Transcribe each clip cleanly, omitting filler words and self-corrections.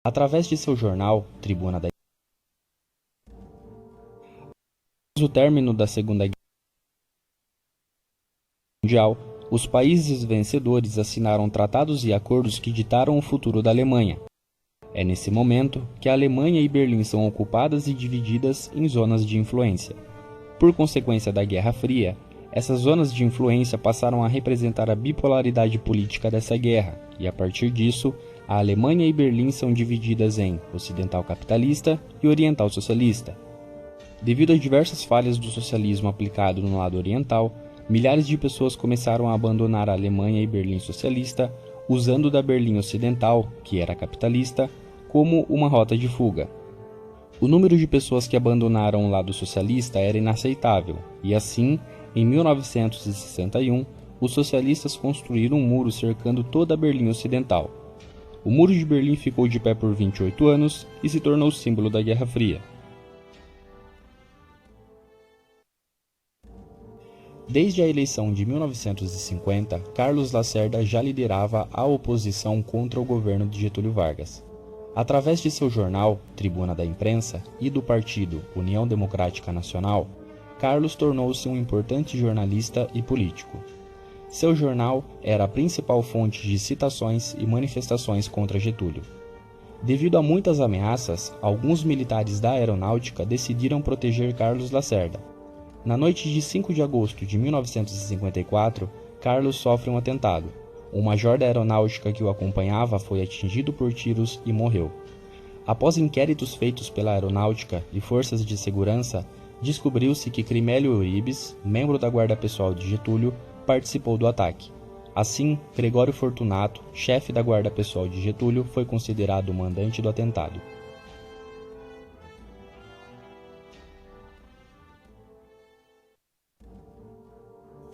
Através de seu jornal, Tribuna da Após o término da Segunda Guerra Mundial, os países vencedores assinaram tratados e acordos que ditaram o futuro da Alemanha. É nesse momento que a Alemanha e Berlim são ocupadas e divididas em zonas de influência. Por consequência da Guerra Fria, essas zonas de influência passaram a representar a bipolaridade política dessa guerra, e a partir disso, a Alemanha e Berlim são divididas em ocidental capitalista e oriental socialista. Devido a diversas falhas do socialismo aplicado no lado oriental, milhares de pessoas começaram a abandonar a Alemanha e Berlim socialista, usando da Berlim ocidental, que era capitalista, como uma rota de fuga. O número de pessoas que abandonaram o lado socialista era inaceitável, e assim, em 1961, os socialistas construíram um muro cercando toda a Berlim ocidental. O Muro de Berlim ficou de pé por 28 anos e se tornou símbolo da Guerra Fria. Desde a eleição de 1950, Carlos Lacerda já liderava a oposição contra o governo de Getúlio Vargas. Através de seu jornal, Tribuna da Imprensa, e do partido União Democrática Nacional, Carlos tornou-se um importante jornalista e político. Seu jornal era a principal fonte de citações e manifestações contra Getúlio. Devido a muitas ameaças, alguns militares da aeronáutica decidiram proteger Carlos Lacerda. Na noite de 5 de agosto de 1954, Carlos sofre um atentado. Um major da aeronáutica que o acompanhava foi atingido por tiros e morreu. Após inquéritos feitos pela aeronáutica e forças de segurança, descobriu-se que Crimélio Euribes, membro da guarda pessoal de Getúlio, participou do ataque. Assim, Gregório Fortunato, chefe da guarda pessoal de Getúlio, foi considerado o mandante do atentado.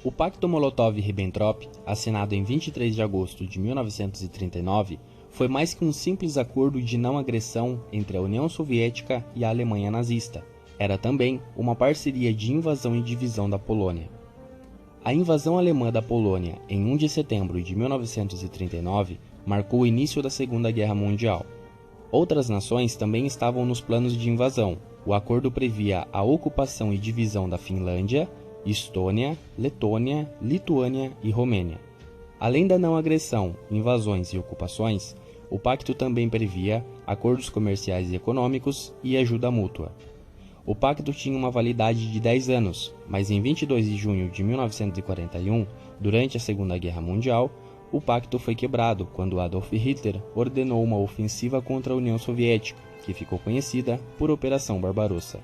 O Pacto Molotov-Ribbentrop, assinado em 23 de agosto de 1939, foi mais que um simples acordo de não agressão entre a União Soviética e a Alemanha nazista. Era também uma parceria de invasão e divisão da Polônia. A invasão alemã da Polônia, em 1 de setembro de 1939, marcou o início da Segunda Guerra Mundial. Outras nações também estavam nos planos de invasão. O acordo previa a ocupação e divisão da Finlândia, Estônia, Letônia, Lituânia e Romênia. Além da não agressão, invasões e ocupações, o pacto também previa acordos comerciais e econômicos e ajuda mútua. O pacto tinha uma validade de 10 anos, mas em 22 de junho de 1941, durante a Segunda Guerra Mundial, o pacto foi quebrado quando Adolf Hitler ordenou uma ofensiva contra a União Soviética, que ficou conhecida por Operação Barbarossa.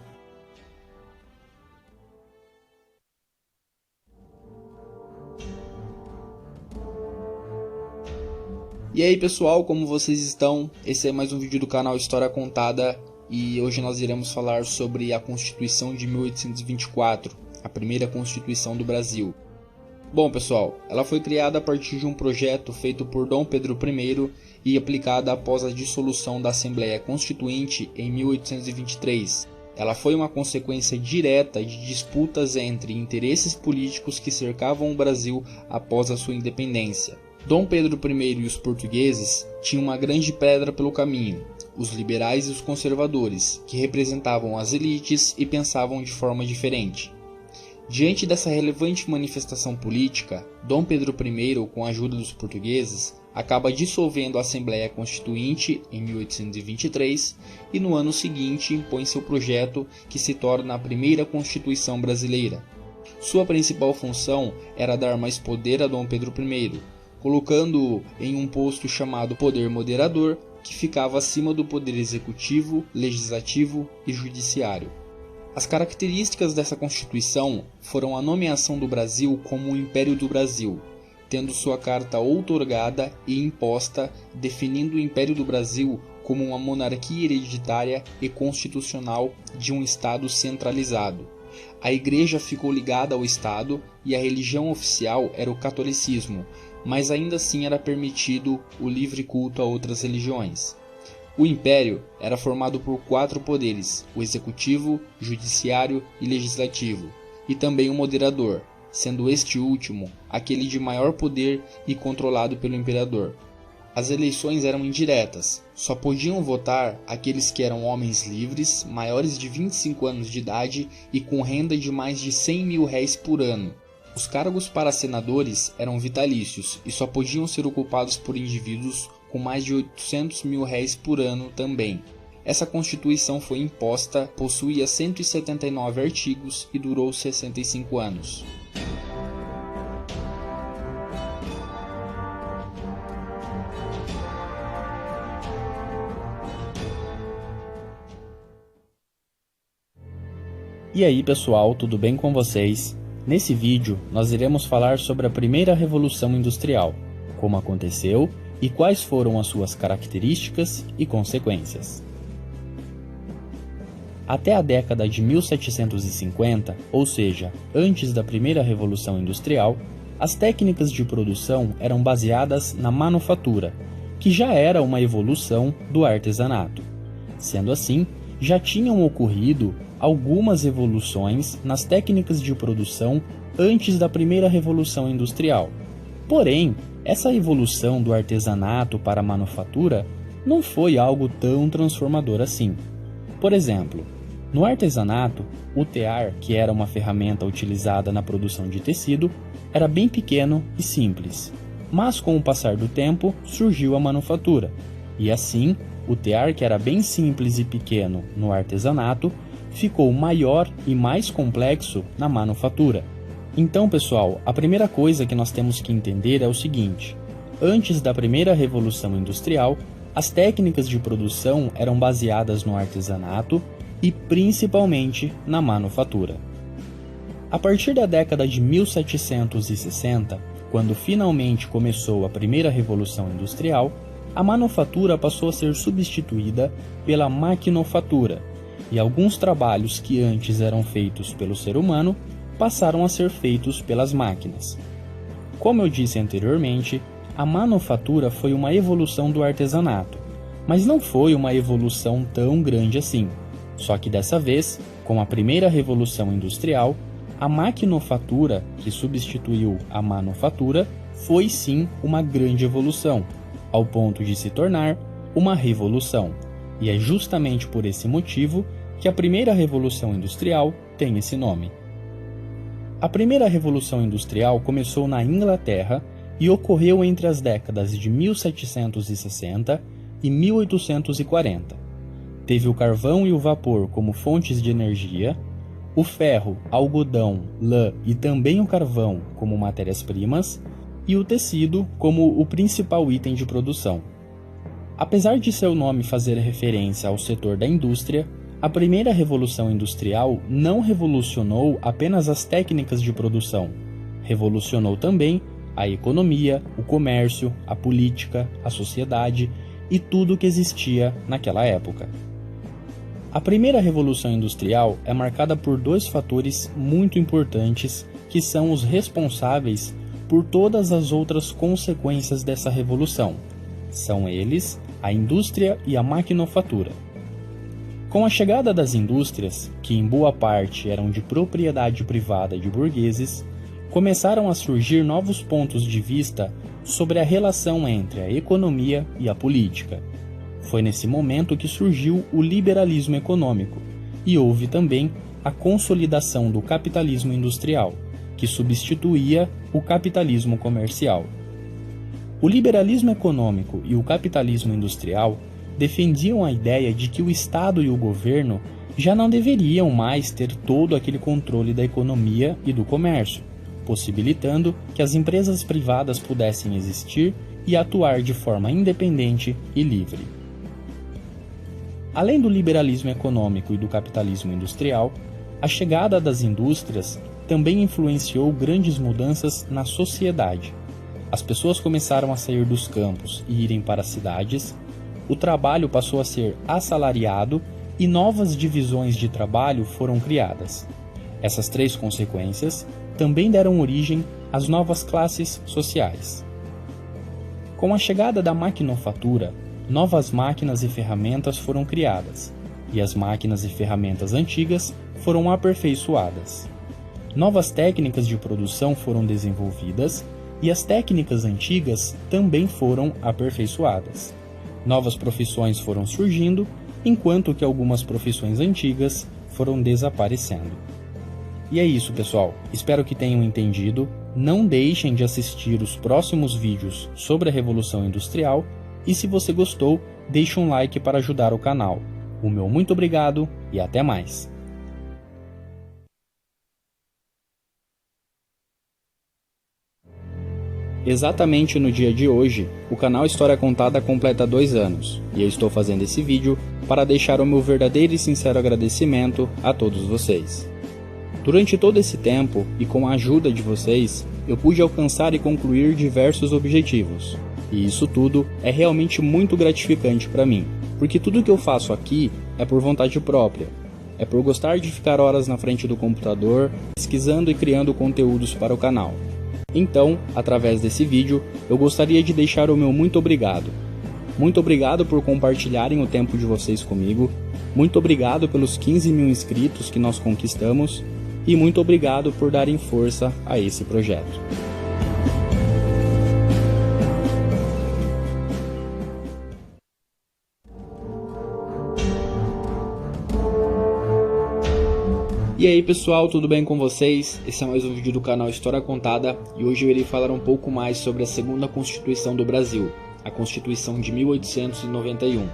E aí pessoal, como vocês estão? Esse é mais um vídeo do canal História Contada e hoje nós iremos falar sobre a Constituição de 1824, a primeira Constituição do Brasil. Bom pessoal, ela foi criada a partir de um projeto feito por Dom Pedro I e aplicada após a dissolução da Assembleia Constituinte em 1823. Ela foi uma consequência direta de disputas entre interesses políticos que cercavam o Brasil após a sua independência. Dom Pedro I e os portugueses tinham uma grande pedra pelo caminho, os liberais e os conservadores, que representavam as elites e pensavam de forma diferente. Diante dessa relevante manifestação política, Dom Pedro I, com a ajuda dos portugueses, acaba dissolvendo a Assembleia Constituinte em 1823 e no ano seguinte impõe seu projeto que se torna a primeira Constituição brasileira. Sua principal função era dar mais poder a Dom Pedro I, colocando-o em um posto chamado Poder Moderador, que ficava acima do Poder Executivo, Legislativo e Judiciário. As características dessa Constituição foram a nomeação do Brasil como o Império do Brasil, tendo sua carta outorgada e imposta, definindo o Império do Brasil como uma monarquia hereditária e constitucional de um Estado centralizado. A Igreja ficou ligada ao Estado e a religião oficial era o catolicismo, mas ainda assim era permitido o livre culto a outras religiões. O Império era formado por 4 poderes, o Executivo, Judiciário e Legislativo, e também o Moderador, sendo este último aquele de maior poder e controlado pelo Imperador. As eleições eram indiretas, só podiam votar aqueles que eram homens livres, maiores de 25 anos de idade e com renda de mais de R$100 mil por ano. Os cargos para senadores eram vitalícios e só podiam ser ocupados por indivíduos com mais de R$800 mil por ano também. Essa Constituição foi imposta, possuía 179 artigos e durou 65 anos. E aí pessoal, tudo bem com vocês? Nesse vídeo nós iremos falar sobre a primeira Revolução Industrial, como aconteceu e quais foram as suas características e consequências. Até a década de 1750, ou seja, antes da primeira Revolução Industrial, as técnicas de produção eram baseadas na manufatura, que já era uma evolução do artesanato. Sendo assim, já tinham ocorrido algumas evoluções nas técnicas de produção antes da primeira Revolução Industrial. Porém, essa evolução do artesanato para a manufatura não foi algo tão transformador assim. Por exemplo, no artesanato, o tear, que era uma ferramenta utilizada na produção de tecido, era bem pequeno e simples. Mas com o passar do tempo, surgiu a manufatura. E assim, o tear, que era bem simples e pequeno no artesanato, ficou maior e mais complexo na manufatura. Então, pessoal, a primeira coisa que nós temos que entender é o seguinte: antes da primeira Revolução Industrial, as técnicas de produção eram baseadas no artesanato e principalmente na manufatura. A partir da década de 1760, quando finalmente começou a primeira Revolução Industrial, a manufatura passou a ser substituída pela maquinofatura, e alguns trabalhos que antes eram feitos pelo ser humano passaram a ser feitos pelas máquinas. Como eu disse anteriormente, a manufatura foi uma evolução do artesanato, mas não foi uma evolução tão grande assim. Só que dessa vez, com a primeira Revolução Industrial, a maquinofatura, que substituiu a manufatura, foi sim uma grande evolução, ao ponto de se tornar uma revolução. E é justamente por esse motivo que a primeira Revolução Industrial tem esse nome. A primeira Revolução Industrial começou na Inglaterra e ocorreu entre as décadas de 1760 e 1840. Teve o carvão e o vapor como fontes de energia, o ferro, algodão, lã e também o carvão como matérias-primas, e o tecido como o principal item de produção. Apesar de seu nome fazer referência ao setor da indústria, a primeira Revolução Industrial não revolucionou apenas as técnicas de produção, revolucionou também a economia, o comércio, a política, a sociedade e tudo o que existia naquela época. A primeira Revolução Industrial é marcada por dois fatores muito importantes que são os responsáveis por todas as outras consequências dessa revolução. São eles a indústria e a maquinofatura. Com a chegada das indústrias, que em boa parte eram de propriedade privada de burgueses, começaram a surgir novos pontos de vista sobre a relação entre a economia e a política. Foi nesse momento que surgiu o liberalismo econômico, e houve também a consolidação do capitalismo industrial, que substituía o capitalismo comercial. O liberalismo econômico e o capitalismo industrial defendiam a ideia de que o Estado e o governo já não deveriam mais ter todo aquele controle da economia e do comércio, possibilitando que as empresas privadas pudessem existir e atuar de forma independente e livre. Além do liberalismo econômico e do capitalismo industrial, a chegada das indústrias também influenciou grandes mudanças na sociedade. As pessoas começaram a sair dos campos e irem para as cidades, o trabalho passou a ser assalariado e novas divisões de trabalho foram criadas. Essas três consequências também deram origem às novas classes sociais. Com a chegada da maquinofatura, novas máquinas e ferramentas foram criadas, e as máquinas e ferramentas antigas foram aperfeiçoadas. Novas técnicas de produção foram desenvolvidas e as técnicas antigas também foram aperfeiçoadas. Novas profissões foram surgindo, enquanto que algumas profissões antigas foram desaparecendo. E é isso, pessoal. Espero que tenham entendido. Não deixem de assistir os próximos vídeos sobre a Revolução Industrial e se você gostou, deixe um like para ajudar o canal. O meu muito obrigado e até mais! Exatamente no dia de hoje, o canal História Contada completa 2 anos, e eu estou fazendo esse vídeo para deixar o meu verdadeiro e sincero agradecimento a todos vocês. Durante todo esse tempo, e com a ajuda de vocês, eu pude alcançar e concluir diversos objetivos, e isso tudo é realmente muito gratificante para mim, porque tudo que eu faço aqui é por vontade própria, é por gostar de ficar horas na frente do computador, pesquisando e criando conteúdos para o canal. Então, através desse vídeo, eu gostaria de deixar o meu muito obrigado. Muito obrigado por compartilharem o tempo de vocês comigo, muito obrigado pelos 15 mil inscritos que nós conquistamos e muito obrigado por darem força a esse projeto. E aí pessoal, tudo bem com vocês? Esse é mais um vídeo do canal História Contada e hoje eu irei falar um pouco mais sobre a segunda Constituição do Brasil, a Constituição de 1891.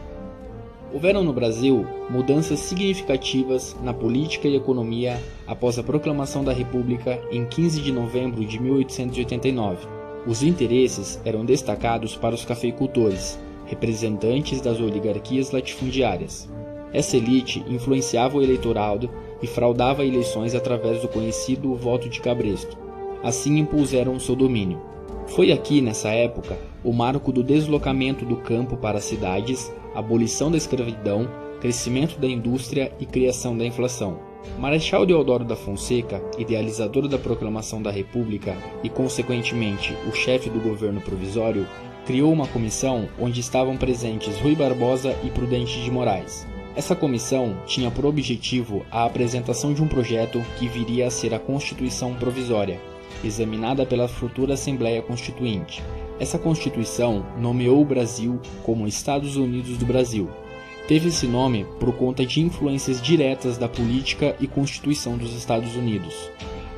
Houveram no Brasil mudanças significativas na política e economia após a proclamação da República em 15 de novembro de 1889. Os interesses eram destacados para os cafeicultores, representantes das oligarquias latifundiárias. Essa elite influenciava o eleitorado e fraudava eleições através do conhecido voto de cabresto. Assim impuseram seu domínio. Foi aqui, nessa época, o marco do deslocamento do campo para as cidades, abolição da escravidão, crescimento da indústria e criação da inflação. Marechal Deodoro da Fonseca, idealizador da proclamação da República e, consequentemente, o chefe do governo provisório, criou uma comissão onde estavam presentes Rui Barbosa e Prudente de Moraes. Essa comissão tinha por objetivo a apresentação de um projeto que viria a ser a Constituição Provisória, examinada pela futura Assembleia Constituinte. Essa Constituição nomeou o Brasil como Estados Unidos do Brasil. Teve esse nome por conta de influências diretas da política e Constituição dos Estados Unidos.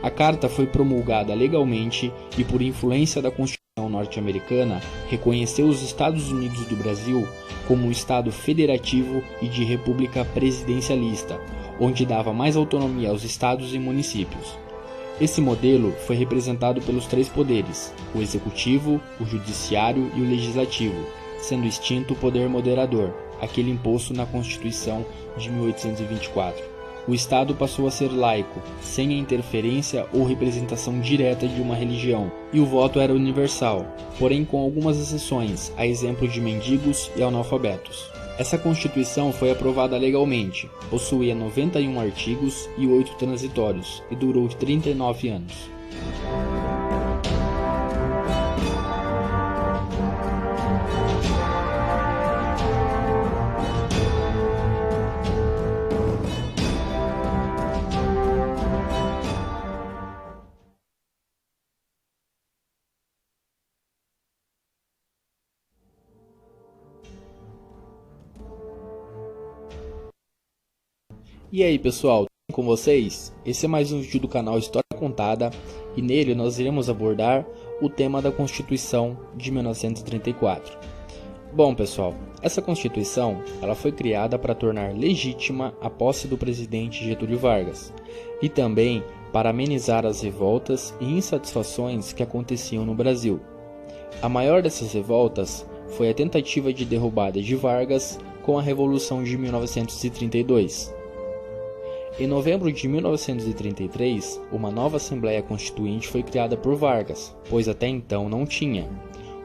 A carta foi promulgada legalmente e, por influência da Constituição norte-americana, reconheceu os Estados Unidos do Brasil como um Estado federativo e de república presidencialista, onde dava mais autonomia aos estados e municípios. Esse modelo foi representado pelos 3 poderes, o executivo, o judiciário e o legislativo, sendo extinto o poder moderador, aquele imposto na Constituição de 1824. O Estado passou a ser laico, sem a interferência ou representação direta de uma religião, e o voto era universal, porém com algumas exceções, a exemplo de mendigos e analfabetos. Essa Constituição foi aprovada legalmente, possuía 91 artigos e 8 transitórios, e durou 39 anos. E aí pessoal, tudo bem com vocês? Esse é mais um vídeo do canal História Contada e nele nós iremos abordar o tema da Constituição de 1934. Bom pessoal, essa Constituição ela foi criada para tornar legítima a posse do presidente Getúlio Vargas e também para amenizar as revoltas e insatisfações que aconteciam no Brasil. A maior dessas revoltas foi a tentativa de derrubada de Vargas com a Revolução de 1932. Em novembro de 1933, uma nova Assembleia Constituinte foi criada por Vargas, pois até então não tinha.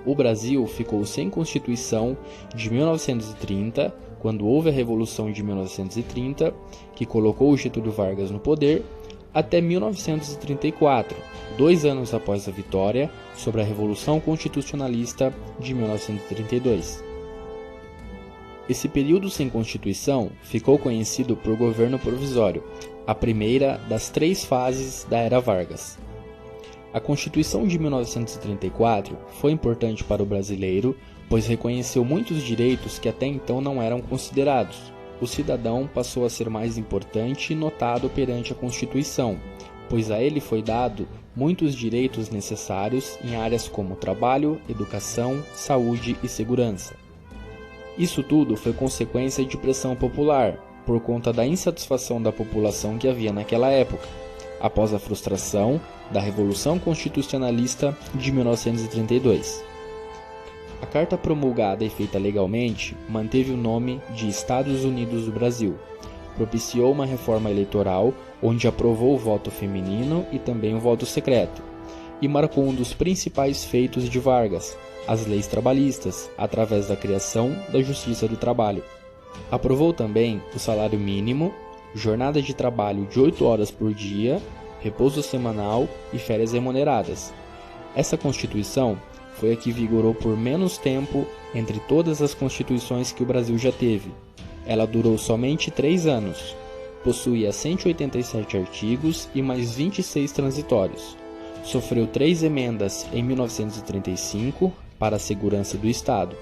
O Brasil ficou sem Constituição de 1930, quando houve a Revolução de 1930, que colocou Getúlio Vargas no poder, até 1934, 2 anos após a vitória sobre a Revolução Constitucionalista de 1932. Esse período sem Constituição ficou conhecido por governo provisório, a primeira das 3 fases da Era Vargas. A Constituição de 1934 foi importante para o brasileiro, pois reconheceu muitos direitos que até então não eram considerados. O cidadão passou a ser mais importante e notado perante a Constituição, pois a ele foi dado muitos direitos necessários em áreas como trabalho, educação, saúde e segurança. Isso tudo foi consequência de pressão popular, por conta da insatisfação da população que havia naquela época, após a frustração da Revolução Constitucionalista de 1932. A carta promulgada e feita legalmente manteve o nome de Estados Unidos do Brasil, propiciou uma reforma eleitoral onde aprovou o voto feminino e também o voto secreto, e marcou um dos principais feitos de Vargas, as leis trabalhistas, através da criação da Justiça do Trabalho. Aprovou também o salário mínimo, jornada de trabalho de 8 horas por dia, repouso semanal e férias remuneradas. Essa Constituição foi a que vigorou por menos tempo entre todas as constituições que o Brasil já teve. Ela durou somente 3 anos, possuía 187 artigos e mais 26 transitórios. Sofreu 3 emendas em 1935 para a segurança do Estado.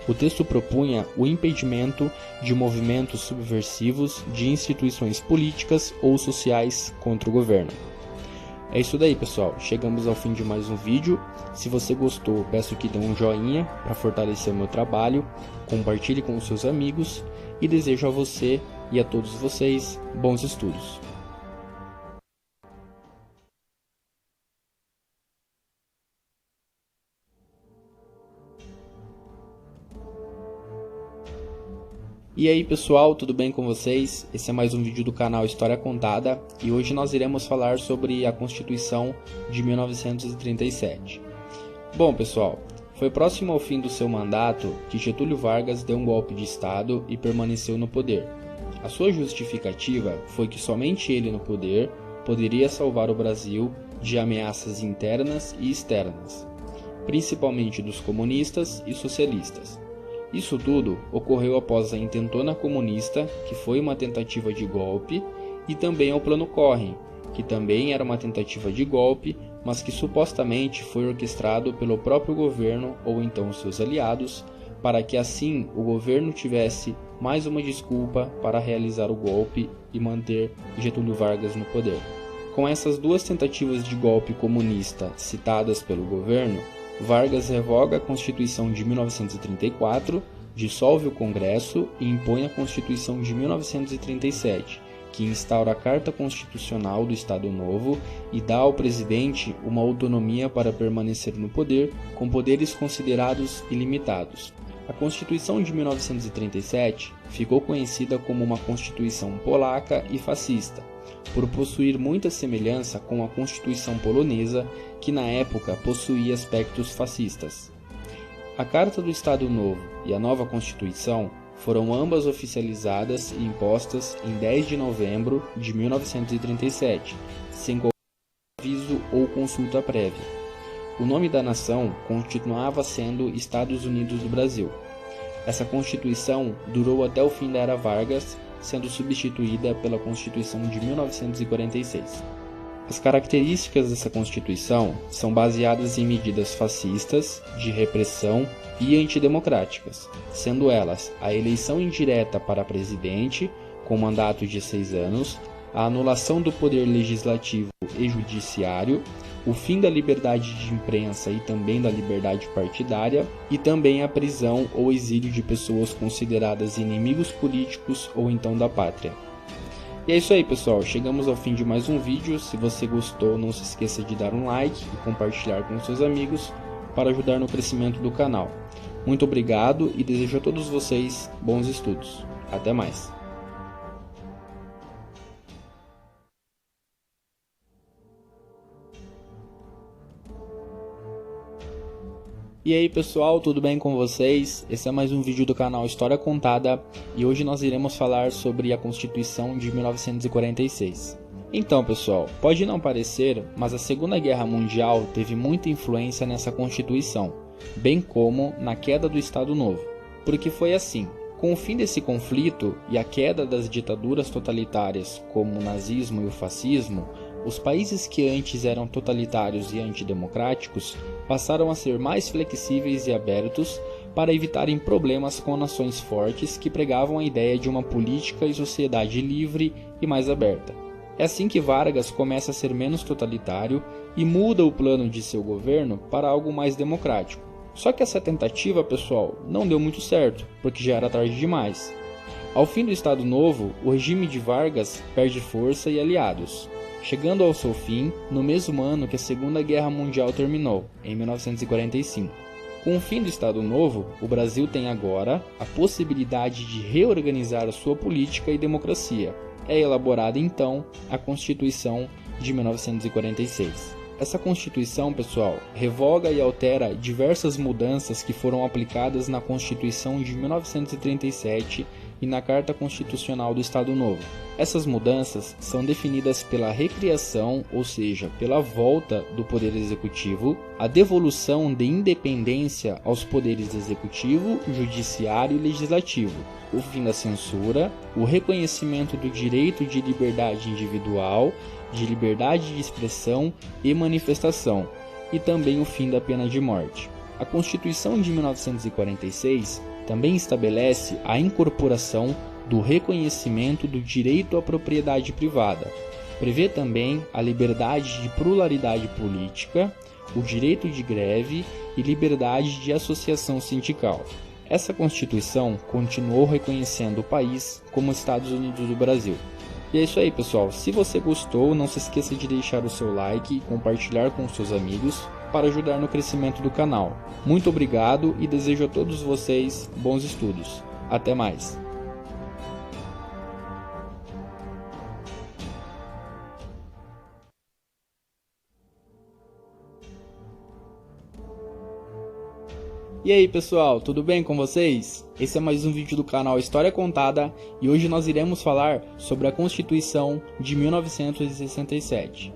O texto propunha o impedimento de movimentos subversivos de instituições políticas ou sociais contra o governo. É isso daí, pessoal. Chegamos ao fim de mais um vídeo. Se você gostou, peço que dê um joinha para fortalecer o meu trabalho, compartilhe com os seus amigos e desejo a você e a todos vocês bons estudos. E aí pessoal, tudo bem com vocês? Esse é mais um vídeo do canal História Contada e hoje nós iremos falar sobre a Constituição de 1937. Bom pessoal, foi próximo ao fim do seu mandato que Getúlio Vargas deu um golpe de Estado e permaneceu no poder. A sua justificativa foi que somente ele no poder poderia salvar o Brasil de ameaças internas e externas, principalmente dos comunistas e socialistas. Isso tudo ocorreu após a intentona comunista, que foi uma tentativa de golpe, e também ao Plano Corre, que também era uma tentativa de golpe, mas que supostamente foi orquestrado pelo próprio governo ou então seus aliados, para que assim o governo tivesse mais uma desculpa para realizar o golpe e manter Getúlio Vargas no poder. Com essas duas tentativas de golpe comunista citadas pelo governo, Vargas revoga a Constituição de 1934, dissolve o Congresso e impõe a Constituição de 1937, que instaura a Carta Constitucional do Estado Novo e dá ao presidente uma autonomia para permanecer no poder, com poderes considerados ilimitados. A Constituição de 1937 ficou conhecida como uma Constituição polaca e fascista, por possuir muita semelhança com a Constituição polonesa, que na época possuía aspectos fascistas. A Carta do Estado Novo e a nova Constituição foram ambas oficializadas e impostas em 10 de novembro de 1937, sem qualquer aviso ou consulta prévia. O nome da nação continuava sendo Estados Unidos do Brasil. Essa Constituição durou até o fim da Era Vargas, sendo substituída pela Constituição de 1946. As características dessa Constituição são baseadas em medidas fascistas, de repressão e antidemocráticas, sendo elas a eleição indireta para presidente, com mandato de 6 anos, a anulação do poder legislativo e judiciário, o fim da liberdade de imprensa e também da liberdade partidária, e também a prisão ou exílio de pessoas consideradas inimigos políticos ou então da pátria. E é isso aí pessoal, chegamos ao fim de mais um vídeo. Se você gostou, não se esqueça de dar um like e compartilhar com seus amigos para ajudar no crescimento do canal. Muito obrigado e desejo a todos vocês bons estudos. Até mais! E aí pessoal, tudo bem com vocês? Esse é mais um vídeo do canal História Contada e hoje nós iremos falar sobre a Constituição de 1946. Então pessoal, pode não parecer, mas a Segunda Guerra Mundial teve muita influência nessa Constituição, bem como na queda do Estado Novo. Porque foi assim, com o fim desse conflito e a queda das ditaduras totalitárias como o nazismo e o fascismo, os países que antes eram totalitários e antidemocráticos passaram a ser mais flexíveis e abertos para evitarem problemas com nações fortes que pregavam a ideia de uma política e sociedade livre e mais aberta. É assim que Vargas começa a ser menos totalitário e muda o plano de seu governo para algo mais democrático. Só que essa tentativa, pessoal, não deu muito certo, porque já era tarde demais. Ao fim do Estado Novo, o regime de Vargas perde força e aliados, chegando ao seu fim no mesmo ano que a Segunda Guerra Mundial terminou, em 1945. Com o fim do Estado Novo, o Brasil tem agora a possibilidade de reorganizar a sua política e democracia. É elaborada então a Constituição de 1946. Essa Constituição, pessoal, revoga e altera diversas mudanças que foram aplicadas na Constituição de 1937 e na Carta Constitucional do Estado Novo. Essas mudanças são definidas pela recriação, ou seja, pela volta do Poder Executivo, a devolução de independência aos poderes Executivo, Judiciário e Legislativo, o fim da censura, o reconhecimento do direito de liberdade individual, de liberdade de expressão e manifestação, e também o fim da pena de morte. A Constituição de 1946 também estabelece a incorporação do reconhecimento do direito à propriedade privada. Prevê também a liberdade de pluralidade política, o direito de greve e liberdade de associação sindical. Essa Constituição continuou reconhecendo o país como Estados Unidos do Brasil. E é isso aí, pessoal. Se você gostou, não se esqueça de deixar o seu like e compartilhar com seus amigos para ajudar no crescimento do canal. Muito obrigado e desejo a todos vocês bons estudos. Até mais! E aí pessoal, tudo bem com vocês? Esse é mais um vídeo do canal História Contada e hoje nós iremos falar sobre a Constituição de 1967.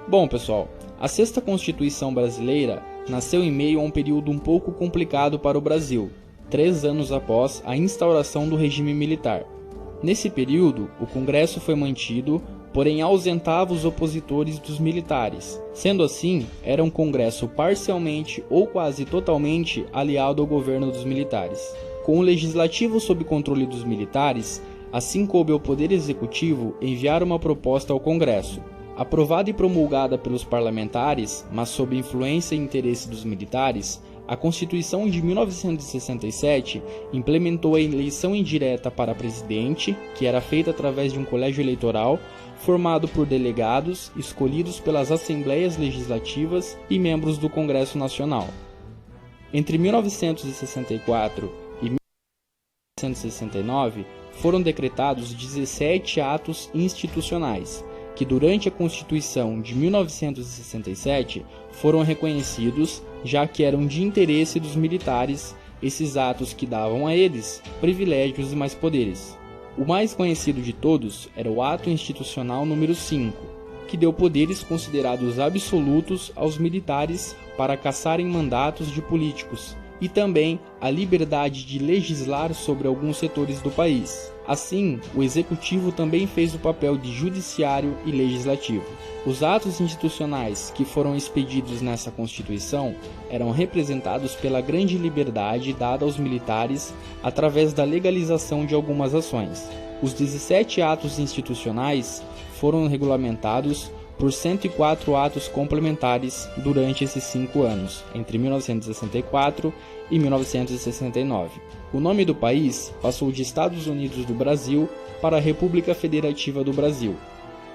Bom pessoal, a sexta Constituição brasileira nasceu em meio a um período um pouco complicado para o Brasil, 3 anos após a instauração do regime militar. Nesse período, o Congresso foi mantido, porém ausentava os opositores dos militares. Sendo assim, era um Congresso parcialmente ou quase totalmente aliado ao governo dos militares. Com o Legislativo sob controle dos militares, assim coube ao Poder Executivo enviar uma proposta ao Congresso. Aprovada e promulgada pelos parlamentares, mas sob influência e interesse dos militares, a Constituição de 1967 implementou a eleição indireta para presidente, que era feita através de um colégio eleitoral, formado por delegados escolhidos pelas Assembleias Legislativas e membros do Congresso Nacional. Entre 1964 e 1969, foram decretados 17 atos institucionais, que durante a Constituição de 1967 foram reconhecidos, já que eram de interesse dos militares esses atos que davam a eles privilégios e mais poderes. O mais conhecido de todos era o Ato Institucional número 5, que deu poderes considerados absolutos aos militares para cassarem mandatos de políticos, e também a liberdade de legislar sobre alguns setores do país. Assim, o Executivo também fez o papel de judiciário e legislativo. Os atos institucionais que foram expedidos nessa Constituição eram representados pela grande liberdade dada aos militares através da legalização de algumas ações. Os 17 atos institucionais foram regulamentados por 104 atos complementares durante esses 5 anos, entre 1964 e 1969. O nome do país passou de Estados Unidos do Brasil para a República Federativa do Brasil.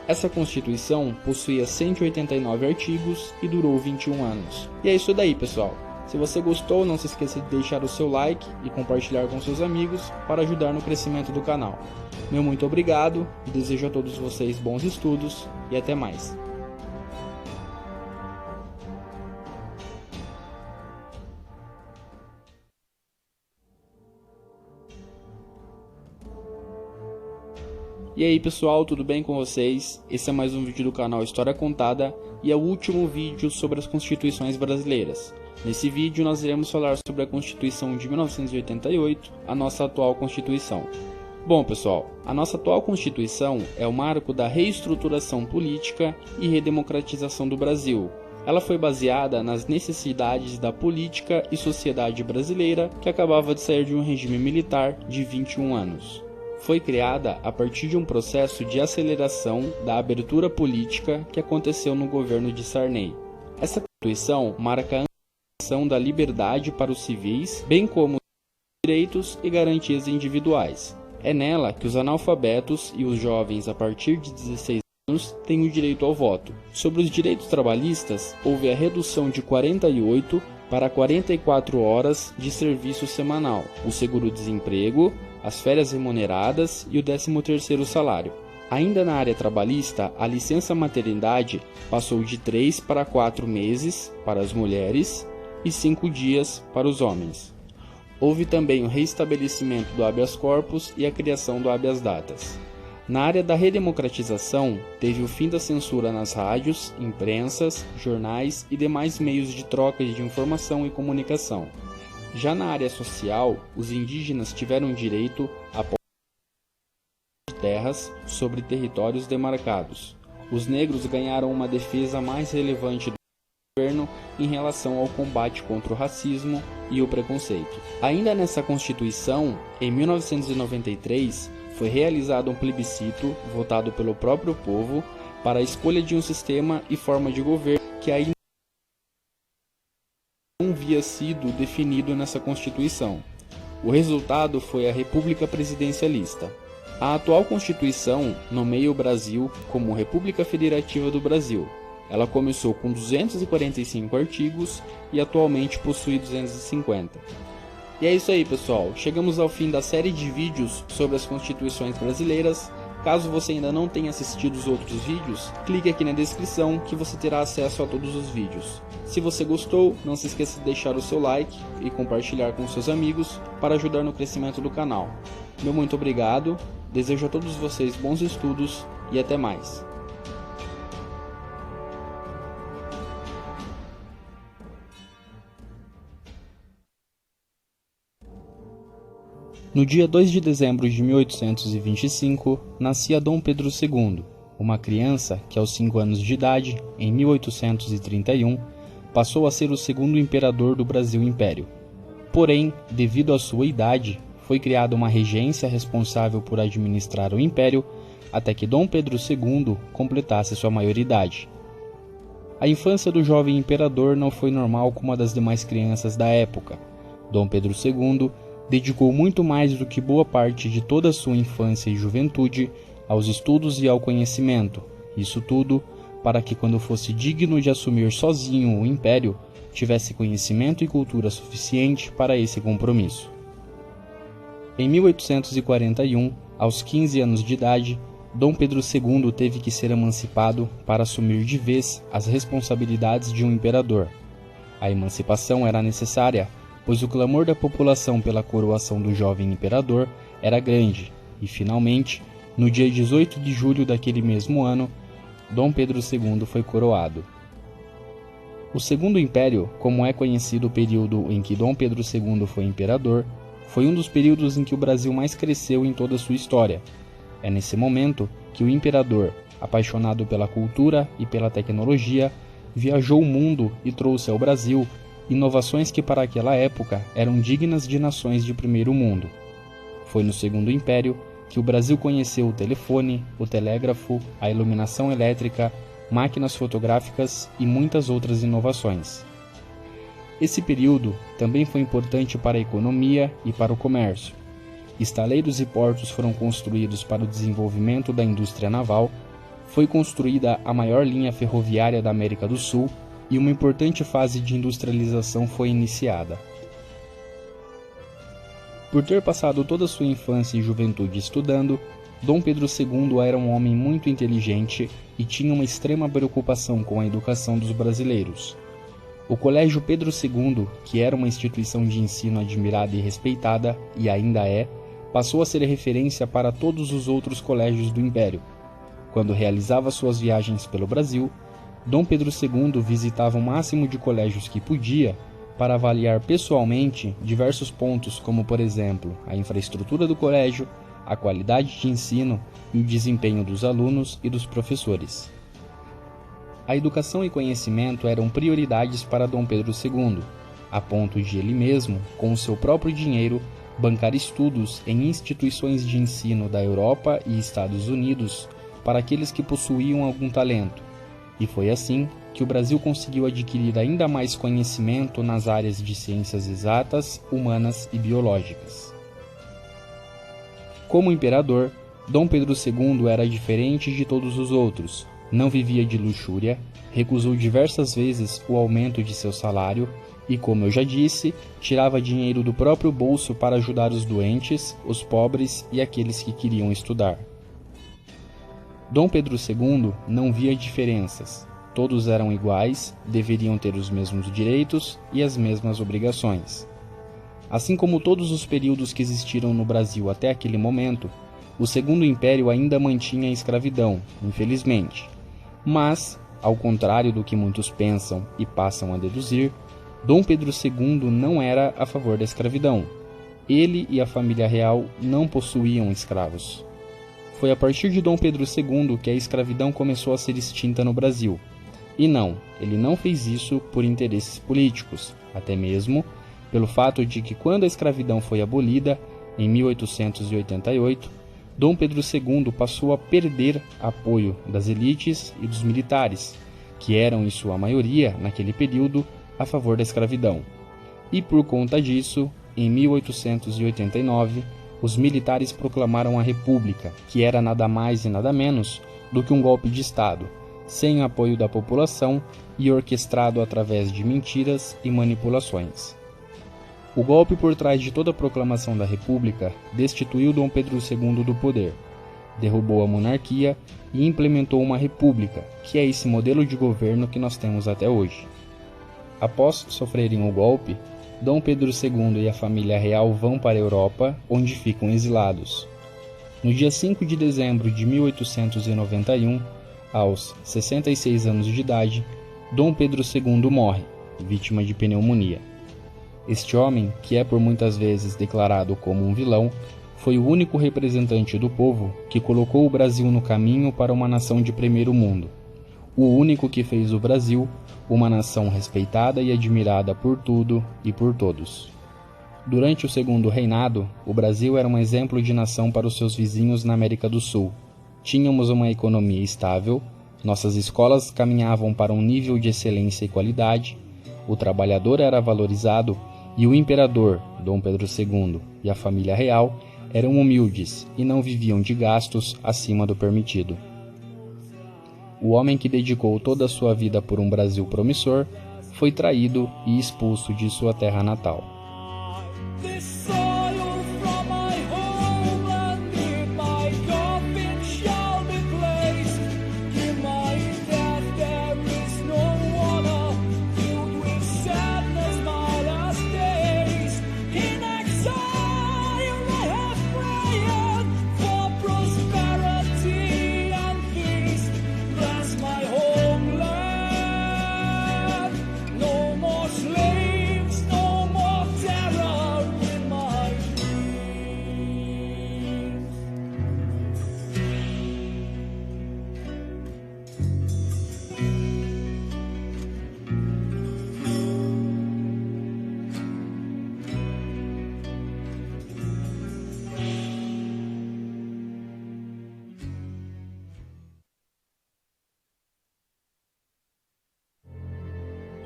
Essa Constituição possuía 189 artigos e durou 21 anos. E é isso daí, pessoal. Se você gostou, não se esqueça de deixar o seu like e compartilhar com seus amigos para ajudar no crescimento do canal. Meu muito obrigado, desejo a todos vocês bons estudos e até mais. E aí pessoal, tudo bem com vocês? Esse é mais um vídeo do canal História Contada e é o último vídeo sobre as Constituições brasileiras. Nesse vídeo nós iremos falar sobre a Constituição de 1988, a nossa atual Constituição. Bom, pessoal, a nossa atual Constituição é o marco da reestruturação política e redemocratização do Brasil. Ela foi baseada nas necessidades da política e sociedade brasileira, que acabava de sair de um regime militar de 21 anos. Foi criada a partir de um processo de aceleração da abertura política que aconteceu no governo de Sarney. Essa Constituição marca a ampliação da liberdade para os civis, bem como os direitos e garantias individuais. É nela que os analfabetos e os jovens a partir de 16 anos têm o direito ao voto. Sobre os direitos trabalhistas, houve a redução de 48 para 44 horas de serviço semanal, o seguro-desemprego, as férias remuneradas e o 13º salário. Ainda na área trabalhista, a licença maternidade passou de 3 para 4 meses para as mulheres e 5 dias para os homens. Houve também o reestabelecimento do habeas corpus e a criação do habeas datas. Na área da redemocratização, teve o fim da censura nas rádios, imprensas, jornais e demais meios de troca de informação e comunicação. Já na área social, os indígenas tiveram direito a posse de terras sobre territórios demarcados. Os negros ganharam uma defesa mais relevante do governo em relação ao combate contra o racismo e o preconceito. Ainda nessa Constituição, em 1993, foi realizado um plebiscito votado pelo próprio povo para a escolha de um sistema e forma de governo que ainda não havia sido definido nessa Constituição. O resultado foi a República Presidencialista. A atual Constituição nomeia o Brasil como República Federativa do Brasil. Ela começou com 245 artigos e atualmente possui 250. E é isso aí, pessoal. Chegamos ao fim da série de vídeos sobre as constituições brasileiras. Caso você ainda não tenha assistido os outros vídeos, clique aqui na descrição que você terá acesso a todos os vídeos. Se você gostou, não se esqueça de deixar o seu like e compartilhar com seus amigos para ajudar no crescimento do canal. Meu muito obrigado, desejo a todos vocês bons estudos e até mais. No dia 2 de dezembro de 1825, nascia Dom Pedro II, uma criança que aos 5 anos de idade, em 1831, passou a ser o segundo imperador do Brasil Império. Porém, devido à sua idade, foi criada uma regência responsável por administrar o Império até que Dom Pedro II completasse sua maioridade. A infância do jovem imperador não foi normal como a das demais crianças da época. Dom Pedro II dedicou muito mais do que boa parte de toda a sua infância e juventude aos estudos e ao conhecimento, isso tudo para que quando fosse digno de assumir sozinho o império, tivesse conhecimento e cultura suficiente para esse compromisso. Em 1841, aos 15 anos de idade, Dom Pedro II teve que ser emancipado para assumir de vez as responsabilidades de um imperador. A emancipação era necessária, pois o clamor da população pela coroação do jovem imperador era grande, e finalmente, no dia 18 de julho daquele mesmo ano, Dom Pedro II foi coroado. O Segundo Império, como é conhecido o período em que Dom Pedro II foi imperador, foi um dos períodos em que o Brasil mais cresceu em toda a sua história. É nesse momento que o imperador, apaixonado pela cultura e pela tecnologia, viajou o mundo e trouxe ao Brasil inovações que para aquela época eram dignas de nações de primeiro mundo. Foi no Segundo Império que o Brasil conheceu o telefone, o telégrafo, a iluminação elétrica, máquinas fotográficas e muitas outras inovações. Esse período também foi importante para a economia e para o comércio. Estaleiros e portos foram construídos para o desenvolvimento da indústria naval, foi construída a maior linha ferroviária da América do Sul e uma importante fase de industrialização foi iniciada. Por ter passado toda a sua infância e juventude estudando, Dom Pedro II era um homem muito inteligente e tinha uma extrema preocupação com a educação dos brasileiros. O Colégio Pedro II, que era uma instituição de ensino admirada e respeitada, e ainda é, passou a ser referência para todos os outros colégios do Império. Quando realizava suas viagens pelo Brasil, Dom Pedro II visitava o máximo de colégios que podia para avaliar pessoalmente diversos pontos como, por exemplo, a infraestrutura do colégio, a qualidade de ensino e o desempenho dos alunos e dos professores. A educação e conhecimento eram prioridades para Dom Pedro II, a ponto de ele mesmo, com o seu próprio dinheiro, bancar estudos em instituições de ensino da Europa e Estados Unidos para aqueles que possuíam algum talento. E foi assim que o Brasil conseguiu adquirir ainda mais conhecimento nas áreas de ciências exatas, humanas e biológicas. Como imperador, Dom Pedro II era diferente de todos os outros, não vivia de luxúria, recusou diversas vezes o aumento de seu salário e, como eu já disse, tirava dinheiro do próprio bolso para ajudar os doentes, os pobres e aqueles que queriam estudar. Dom Pedro II não via diferenças. Todos eram iguais, deveriam ter os mesmos direitos e as mesmas obrigações. Assim como todos os períodos que existiram no Brasil até aquele momento, o Segundo Império ainda mantinha a escravidão, infelizmente. Mas, ao contrário do que muitos pensam e passam a deduzir, Dom Pedro II não era a favor da escravidão. Ele e a família real não possuíam escravos. Foi a partir de Dom Pedro II que a escravidão começou a ser extinta no Brasil. E não, ele não fez isso por interesses políticos, até mesmo pelo fato de que quando a escravidão foi abolida, em 1888, Dom Pedro II passou a perder apoio das elites e dos militares, que eram em sua maioria, naquele período, a favor da escravidão. E por conta disso, em 1889, os militares proclamaram a República, que era nada mais e nada menos do que um golpe de Estado, sem apoio da população e orquestrado através de mentiras e manipulações. O golpe por trás de toda a proclamação da República destituiu Dom Pedro II do poder, derrubou a monarquia e implementou uma república, que é esse modelo de governo que nós temos até hoje. Após sofrerem o golpe, Dom Pedro II e a família real vão para a Europa, onde ficam exilados. No dia 5 de dezembro de 1891, aos 66 anos de idade, Dom Pedro II morre, vítima de pneumonia. Este homem, que é por muitas vezes declarado como um vilão, foi o único representante do povo que colocou o Brasil no caminho para uma nação de primeiro mundo. O único que fez o Brasil uma nação respeitada e admirada por tudo e por todos. Durante o segundo reinado, o Brasil era um exemplo de nação para os seus vizinhos na América do Sul. Tínhamos uma economia estável, nossas escolas caminhavam para um nível de excelência e qualidade, o trabalhador era valorizado e o imperador, Dom Pedro II, e a família real eram humildes e não viviam de gastos acima do permitido. O homem que dedicou toda a sua vida por um Brasil promissor foi traído e expulso de sua terra natal.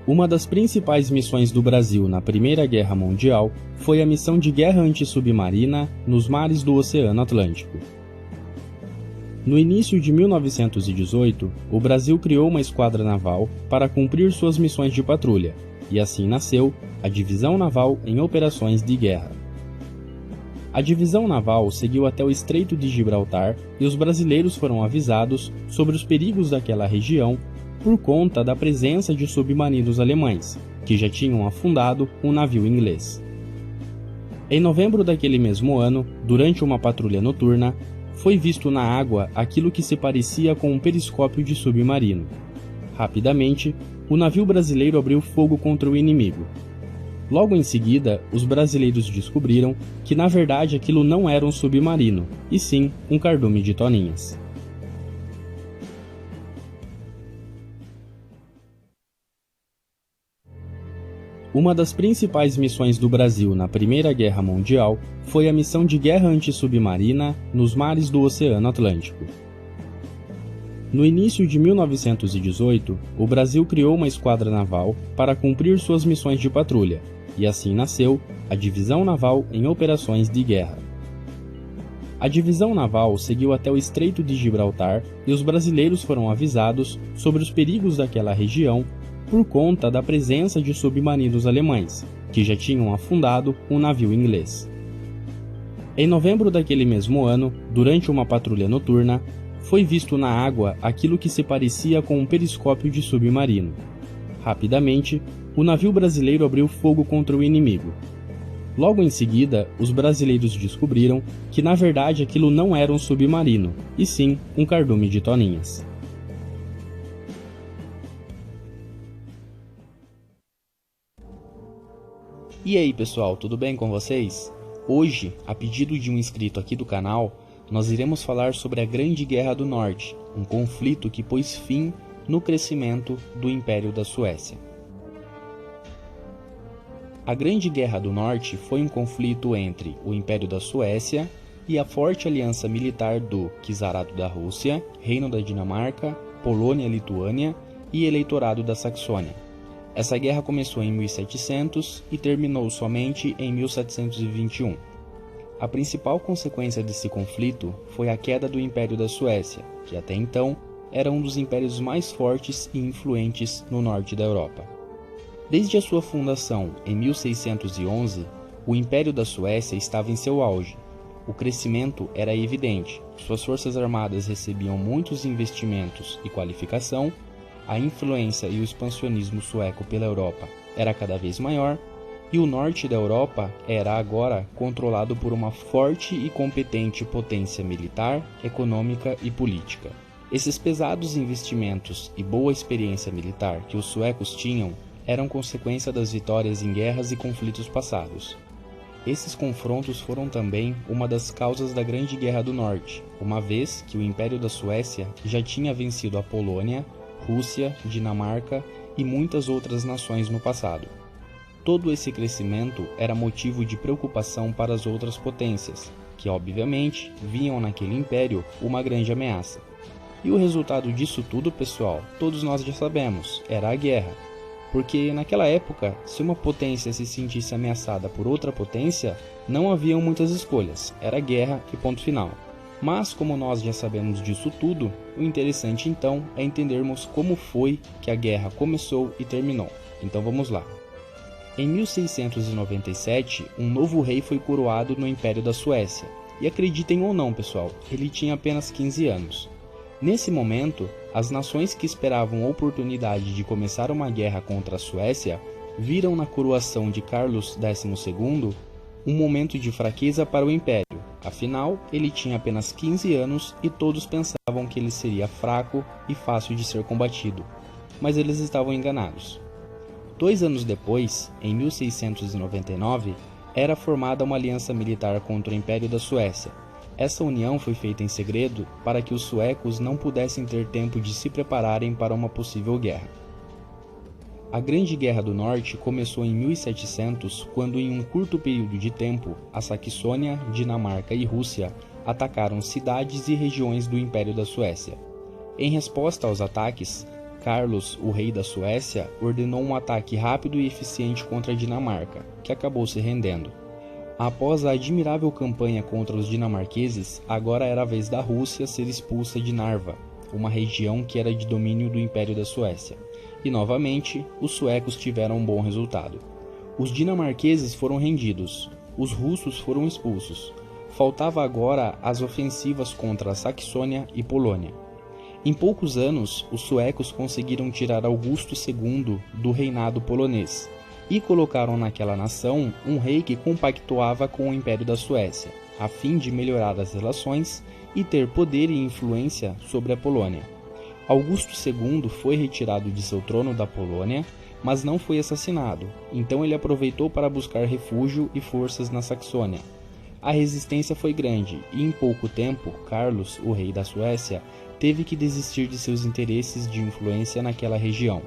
Uma das principais missões do Brasil na Primeira Guerra Mundial foi a missão de guerra antissubmarina nos mares do Oceano Atlântico. No início de 1918, o Brasil criou uma esquadra naval para cumprir suas missões de patrulha, e assim nasceu a Divisão Naval em Operações de Guerra. A Divisão Naval seguiu até o Estreito de Gibraltar e os brasileiros foram avisados sobre os perigos daquela região por conta da presença de submarinos alemães, que já tinham afundado um navio inglês. Em novembro daquele mesmo ano, durante uma patrulha noturna, foi visto na água aquilo que se parecia com um periscópio de submarino. Rapidamente, o navio brasileiro abriu fogo contra o inimigo. Logo em seguida, os brasileiros descobriram que na verdade aquilo não era um submarino, e sim um cardume de toninhas. Uma das principais missões do Brasil na Primeira Guerra Mundial foi a missão de guerra antissubmarina nos mares do Oceano Atlântico. No início de 1918, o Brasil criou uma esquadra naval para cumprir suas missões de patrulha, e assim nasceu a Divisão Naval em Operações de Guerra. A Divisão Naval seguiu até o Estreito de Gibraltar e os brasileiros foram avisados sobre os perigos daquela região por conta da presença de submarinos alemães, que já tinham afundado um navio inglês. Em novembro daquele mesmo ano, durante uma patrulha noturna, foi visto na água aquilo que se parecia com um periscópio de submarino. Rapidamente, o navio brasileiro abriu fogo contra o inimigo. Logo em seguida, os brasileiros descobriram que na verdade aquilo não era um submarino, e sim um cardume de toninhas. E aí pessoal, tudo bem com vocês? Hoje, a pedido de um inscrito aqui do canal, nós iremos falar sobre a Grande Guerra do Norte, um conflito que pôs fim no crescimento do Império da Suécia. A Grande Guerra do Norte foi um conflito entre o Império da Suécia e a forte aliança militar do Czarado da Rússia, Reino da Dinamarca, Polônia-Lituânia e Eleitorado da Saxônia. Essa guerra começou em 1700 e terminou somente em 1721. A principal consequência desse conflito foi a queda do Império da Suécia, que até então era um dos impérios mais fortes e influentes no norte da Europa. Desde a sua fundação em 1611, o Império da Suécia estava em seu auge. O crescimento era evidente, suas forças armadas recebiam muitos investimentos e qualificação, a influência e o expansionismo sueco pela Europa era cada vez maior, e o norte da Europa era agora controlado por uma forte e competente potência militar, econômica e política. Esses pesados investimentos e boa experiência militar que os suecos tinham eram consequência das vitórias em guerras e conflitos passados. Esses confrontos foram também uma das causas da Grande Guerra do Norte, uma vez que o Império da Suécia já tinha vencido a Polônia, Rússia, Dinamarca e muitas outras nações no passado. Todo esse crescimento era motivo de preocupação para as outras potências, que obviamente viam naquele império uma grande ameaça. E o resultado disso tudo, pessoal, todos nós já sabemos, era a guerra. Porque naquela época, se uma potência se sentisse ameaçada por outra potência, não haviam muitas escolhas, era guerra e ponto final. Mas como nós já sabemos disso tudo, o interessante então é entendermos como foi que a guerra começou e terminou. Então vamos lá. Em 1697, um novo rei foi coroado no Império da Suécia. E acreditem ou não, pessoal, ele tinha apenas 15 anos. Nesse momento, as nações que esperavam a oportunidade de começar uma guerra contra a Suécia viram na coroação de Carlos XII um momento de fraqueza para o Império. Afinal, ele tinha apenas 15 anos e todos pensavam que ele seria fraco e fácil de ser combatido. Mas eles estavam enganados. 2 anos depois, em 1699, era formada uma aliança militar contra o Império da Suécia. Essa união foi feita em segredo para que os suecos não pudessem ter tempo de se prepararem para uma possível guerra. A Grande Guerra do Norte começou em 1700, quando em um curto período de tempo, a Saxônia, Dinamarca e Rússia atacaram cidades e regiões do Império da Suécia. Em resposta aos ataques, Carlos, o rei da Suécia, ordenou um ataque rápido e eficiente contra a Dinamarca, que acabou se rendendo. Após a admirável campanha contra os dinamarqueses, agora era a vez da Rússia ser expulsa de Narva, uma região que era de domínio do Império da Suécia. E novamente, os suecos tiveram um bom resultado. Os dinamarqueses foram rendidos, os russos foram expulsos. Faltava agora as ofensivas contra a Saxônia e Polônia. Em poucos anos, os suecos conseguiram tirar Augusto II do reinado polonês e colocaram naquela nação um rei que compactuava com o Império da Suécia, a fim de melhorar as relações e ter poder e influência sobre a Polônia. Augusto II foi retirado de seu trono da Polônia, mas não foi assassinado, então ele aproveitou para buscar refúgio e forças na Saxônia. A resistência foi grande e em pouco tempo, Carlos, o rei da Suécia, teve que desistir de seus interesses de influência naquela região.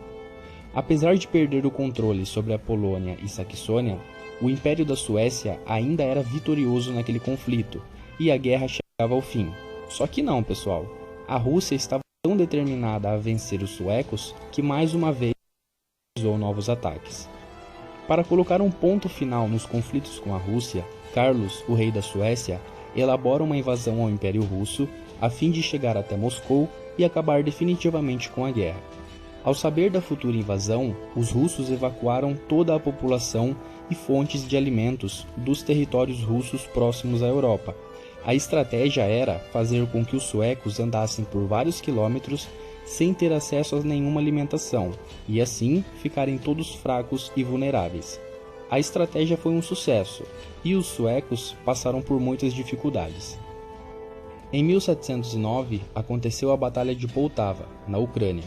Apesar de perder o controle sobre a Polônia e Saxônia, o Império da Suécia ainda era vitorioso naquele conflito e a guerra chegava ao fim. Só que não, pessoal. A Rússia estava tão determinada a vencer os suecos que mais uma vez realizou novos ataques. Para colocar um ponto final nos conflitos com a Rússia, Carlos, o rei da Suécia, elabora uma invasão ao Império Russo a fim de chegar até Moscou e acabar definitivamente com a guerra. Ao saber da futura invasão, os russos evacuaram toda a população e fontes de alimentos dos territórios russos próximos à Europa. A estratégia era fazer com que os suecos andassem por vários quilômetros sem ter acesso a nenhuma alimentação, e assim ficarem todos fracos e vulneráveis. A estratégia foi um sucesso, e os suecos passaram por muitas dificuldades. Em 1709, aconteceu a Batalha de Poltava, na Ucrânia.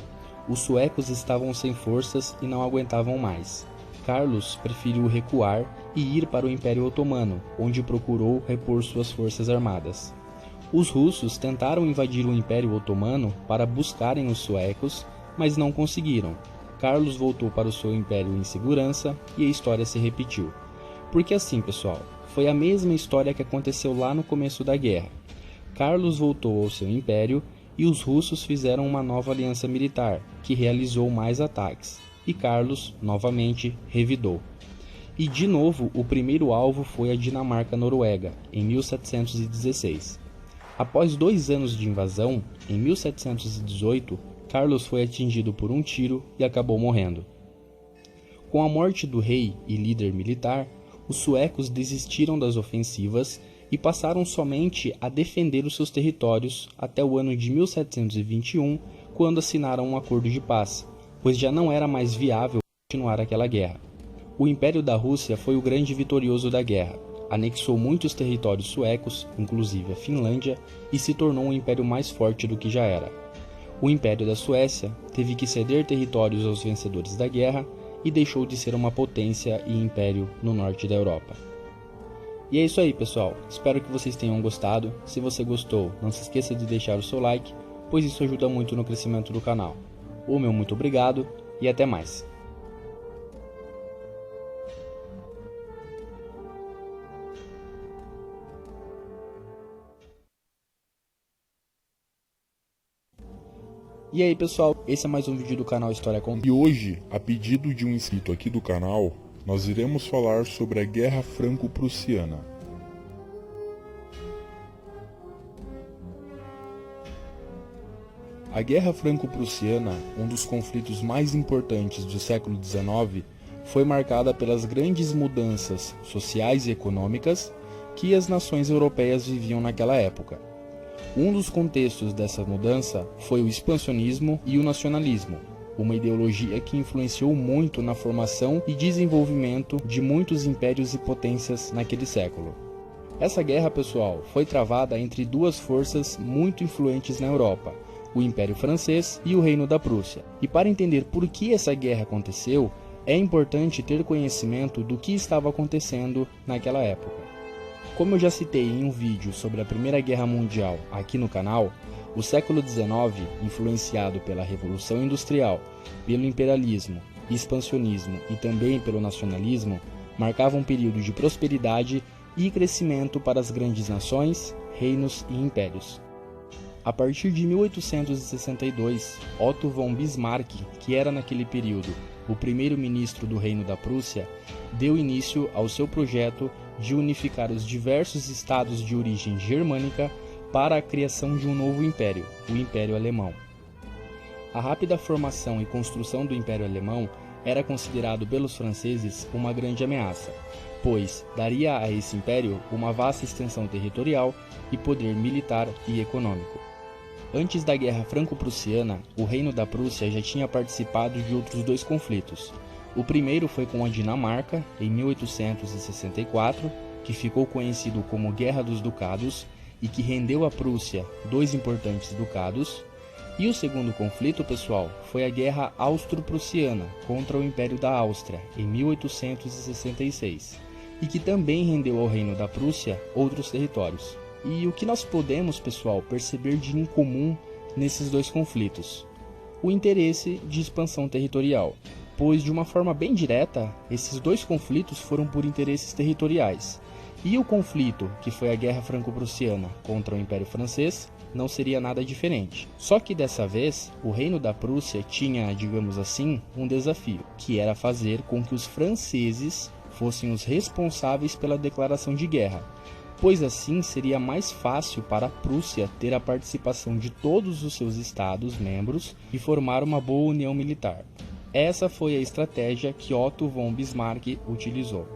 Os suecos estavam sem forças e não aguentavam mais. Carlos preferiu recuar e ir para o Império Otomano, onde procurou repor suas forças armadas. Os russos tentaram invadir o Império Otomano para buscarem os suecos, mas não conseguiram. Carlos voltou para o seu império em segurança e a história se repetiu. Porque assim, pessoal, foi a mesma história que aconteceu lá no começo da guerra. Carlos voltou ao seu império e os russos fizeram uma nova aliança militar, que realizou mais ataques, e Carlos, novamente, revidou. E de novo, o primeiro alvo foi a Dinamarca-Noruega, em 1716. Após 2 anos de invasão, em 1718, Carlos foi atingido por um tiro e acabou morrendo. Com a morte do rei e líder militar, os suecos desistiram das ofensivas e passaram somente a defender os seus territórios até o ano de 1721, quando assinaram um acordo de paz, pois já não era mais viável continuar aquela guerra. O Império da Rússia foi o grande vitorioso da guerra, anexou muitos territórios suecos, inclusive a Finlândia, e se tornou um império mais forte do que já era. O Império da Suécia teve que ceder territórios aos vencedores da guerra e deixou de ser uma potência e império no norte da Europa. E é isso aí, pessoal. Espero que vocês tenham gostado. Se você gostou, não se esqueça de deixar o seu like, pois isso ajuda muito no crescimento do canal. O meu muito obrigado e até mais. E aí, pessoal, esse é mais um vídeo do canal História Contada. E hoje, a pedido de um inscrito aqui do canal, nós iremos falar sobre a Guerra Franco-Prussiana. A Guerra Franco-Prussiana, um dos conflitos mais importantes do século XIX, foi marcada pelas grandes mudanças sociais e econômicas que as nações europeias viviam naquela época. Um dos contextos dessa mudança foi o expansionismo e o nacionalismo, uma ideologia que influenciou muito na formação e desenvolvimento de muitos impérios e potências naquele século. Essa guerra, pessoal, foi travada entre duas forças muito influentes na Europa, o Império Francês e o Reino da Prússia. E para entender por que essa guerra aconteceu, é importante ter conhecimento do que estava acontecendo naquela época. Como eu já citei em um vídeo sobre a Primeira Guerra Mundial aqui no canal, o século XIX, influenciado pela Revolução Industrial, pelo imperialismo, expansionismo e também pelo nacionalismo, marcava um período de prosperidade e crescimento para as grandes nações, reinos e impérios. A partir de 1862, Otto von Bismarck, que era naquele período o primeiro-ministro do Reino da Prússia, deu início ao seu projeto de unificar os diversos estados de origem germânica para a criação de um novo império, o Império Alemão. A rápida formação e construção do Império Alemão era considerado pelos franceses uma grande ameaça, pois daria a esse império uma vasta extensão territorial e poder militar e econômico. Antes da Guerra Franco-Prussiana, o Reino da Prússia já tinha participado de outros 2 conflitos. O primeiro foi com a Dinamarca, em 1864, que ficou conhecido como Guerra dos Ducados e que rendeu à Prússia 2 importantes ducados, E o segundo conflito, pessoal, foi a Guerra Austro-Prussiana contra o Império da Áustria, em 1866, e que também rendeu ao Reino da Prússia outros territórios. E o que nós podemos, pessoal, perceber de incomum nesses dois conflitos? O interesse de expansão territorial, pois de uma forma bem direta, esses dois conflitos foram por interesses territoriais. E o conflito, que foi a Guerra Franco-Prussiana contra o Império Francês, não seria nada diferente. Só que dessa vez, o Reino da Prússia tinha, digamos assim, um desafio, que era fazer com que os franceses fossem os responsáveis pela declaração de guerra, pois assim seria mais fácil para a Prússia ter a participação de todos os seus estados-membros e formar uma boa união militar. Essa foi a estratégia que Otto von Bismarck utilizou.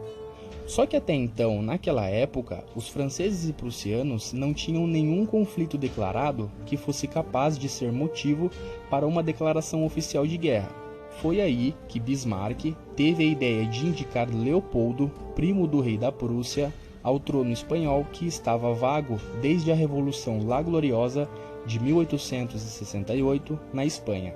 Só que até então, naquela época, os franceses e prussianos não tinham nenhum conflito declarado que fosse capaz de ser motivo para uma declaração oficial de guerra. Foi aí que Bismarck teve a ideia de indicar Leopoldo, primo do rei da Prússia, ao trono espanhol que estava vago desde a Revolução La Gloriosa de 1868 na Espanha.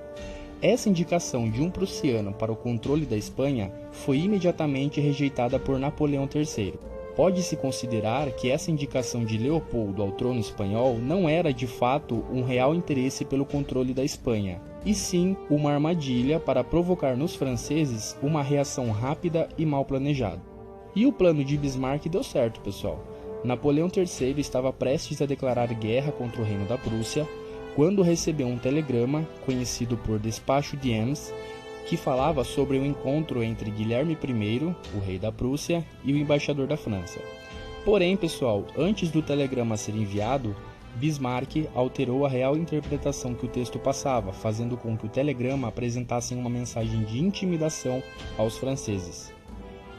Essa indicação de um prussiano para o controle da Espanha foi imediatamente rejeitada por Napoleão III. Pode-se considerar que essa indicação de Leopoldo ao trono espanhol não era de fato um real interesse pelo controle da Espanha, e sim uma armadilha para provocar nos franceses uma reação rápida e mal planejada. E o plano de Bismarck deu certo, pessoal. Napoleão III estava prestes a declarar guerra contra o Reino da Prússia, quando recebeu um telegrama, conhecido por Despacho de Ems, que falava sobre o encontro entre Guilherme I, o rei da Prússia, e o embaixador da França. Porém, pessoal, antes do telegrama ser enviado, Bismarck alterou a real interpretação que o texto passava, fazendo com que o telegrama apresentasse uma mensagem de intimidação aos franceses.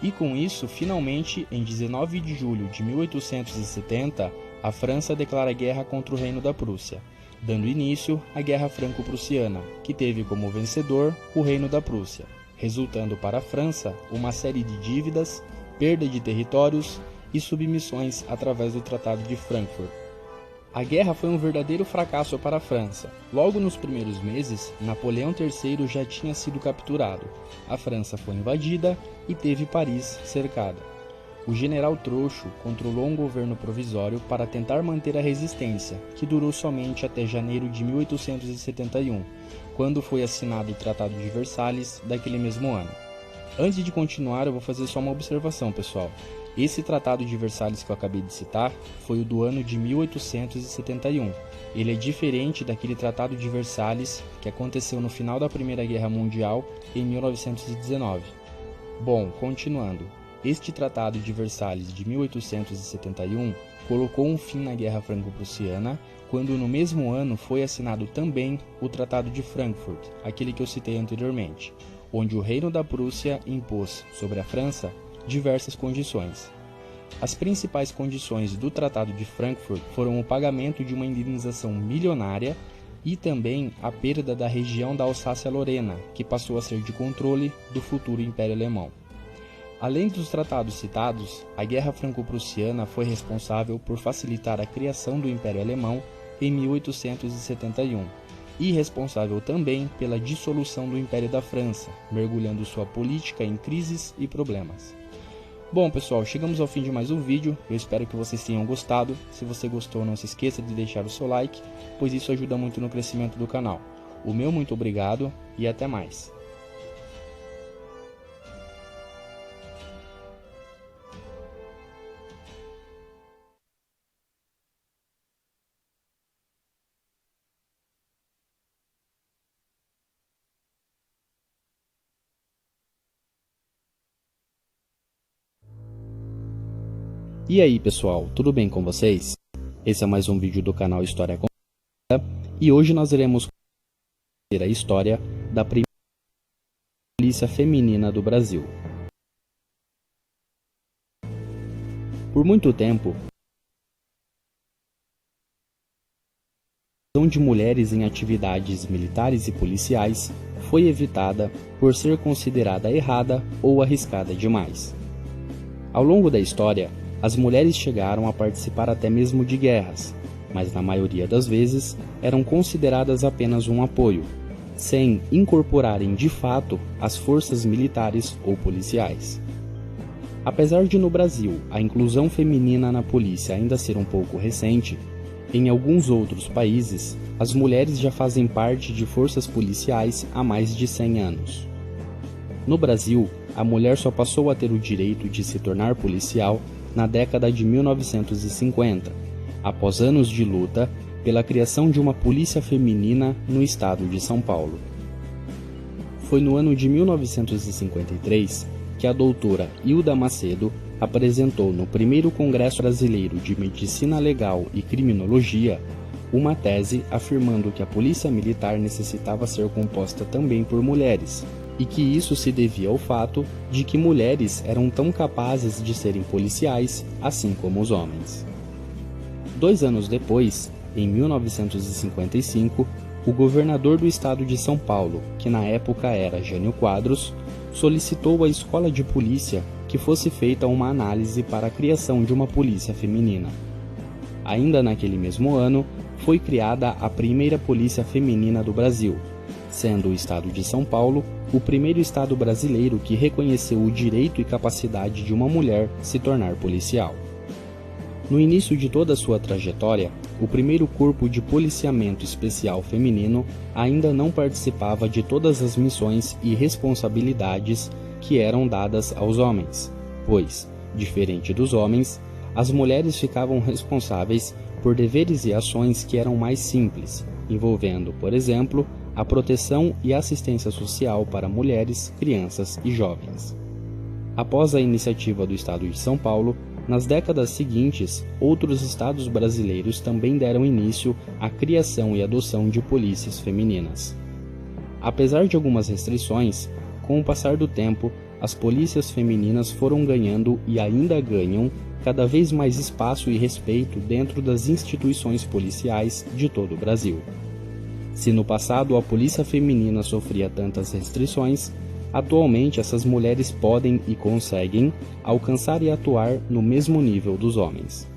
E com isso, finalmente, em 19 de julho de 1870, a França declara guerra contra o Reino da Prússia, dando início à Guerra Franco-Prussiana, que teve como vencedor o Reino da Prússia, resultando para a França uma série de dívidas, perda de territórios e submissões através do Tratado de Frankfurt. A guerra foi um verdadeiro fracasso para a França. Logo nos primeiros meses, Napoleão III já tinha sido capturado, a França foi invadida e teve Paris cercada. O general Trocho controlou um governo provisório para tentar manter a resistência, que durou somente até janeiro de 1871, quando foi assinado o Tratado de Versalhes daquele mesmo ano. Antes de continuar, eu vou fazer só uma observação, pessoal. Esse Tratado de Versalhes que eu acabei de citar foi o do ano de 1871. Ele é diferente daquele Tratado de Versalhes que aconteceu no final da Primeira Guerra Mundial em 1919. Bom, continuando. Este Tratado de Versalhes de 1871 colocou um fim na Guerra Franco-Prussiana, quando no mesmo ano foi assinado também o Tratado de Frankfurt, aquele que eu citei anteriormente, onde o Reino da Prússia impôs sobre a França diversas condições. As principais condições do Tratado de Frankfurt foram o pagamento de uma indenização milionária e também a perda da região da Alsácia-Lorena, que passou a ser de controle do futuro Império Alemão. Além dos tratados citados, a Guerra Franco-Prussiana foi responsável por facilitar a criação do Império Alemão em 1871 e responsável também pela dissolução do Império da França, mergulhando sua política em crises e problemas. Bom, pessoal, chegamos ao fim de mais um vídeo, eu espero que vocês tenham gostado. Se você gostou, não se esqueça de deixar o seu like, pois isso ajuda muito no crescimento do canal. O meu muito obrigado e até mais. E aí pessoal, tudo bem com vocês? Esse é mais um vídeo do canal História Contada e hoje nós iremos conhecer a história da primeira polícia feminina do Brasil. Por muito tempo, a participação de mulheres em atividades militares e policiais foi evitada por ser considerada errada ou arriscada demais. Ao longo da história, as mulheres chegaram a participar até mesmo de guerras, mas na maioria das vezes eram consideradas apenas um apoio, sem incorporarem de fato as forças militares ou policiais. Apesar de no Brasil a inclusão feminina na polícia ainda ser um pouco recente, em alguns outros países as mulheres já fazem parte de forças policiais há mais de 100 anos. No Brasil, a mulher só passou a ter o direito de se tornar policial na década de 1950, após anos de luta pela criação de uma polícia feminina no estado de São Paulo. Foi no ano de 1953 que a doutora Hilda Macedo apresentou no primeiro Congresso Brasileiro de Medicina Legal e Criminologia uma tese afirmando que a polícia militar necessitava ser composta também por mulheres, e que isso se devia ao fato de que mulheres eram tão capazes de serem policiais assim como os homens. 2 anos depois, em 1955, o governador do estado de São Paulo, que na época era Jânio Quadros, solicitou à escola de polícia que fosse feita uma análise para a criação de uma polícia feminina. Ainda naquele mesmo ano, foi criada a primeira polícia feminina do Brasil, sendo o estado de São Paulo o primeiro estado brasileiro que reconheceu o direito e capacidade de uma mulher se tornar policial. No início de toda a sua trajetória, o primeiro corpo de policiamento especial feminino ainda não participava de todas as missões e responsabilidades que eram dadas aos homens, pois, diferente dos homens, as mulheres ficavam responsáveis por deveres e ações que eram mais simples, envolvendo, por exemplo, a proteção e assistência social para mulheres, crianças e jovens. Após a iniciativa do estado de São Paulo, nas décadas seguintes, outros estados brasileiros também deram início à criação e adoção de polícias femininas. Apesar de algumas restrições, com o passar do tempo, as polícias femininas foram ganhando e ainda ganham cada vez mais espaço e respeito dentro das instituições policiais de todo o Brasil. Se no passado a polícia feminina sofria tantas restrições, atualmente essas mulheres podem e conseguem alcançar e atuar no mesmo nível dos homens.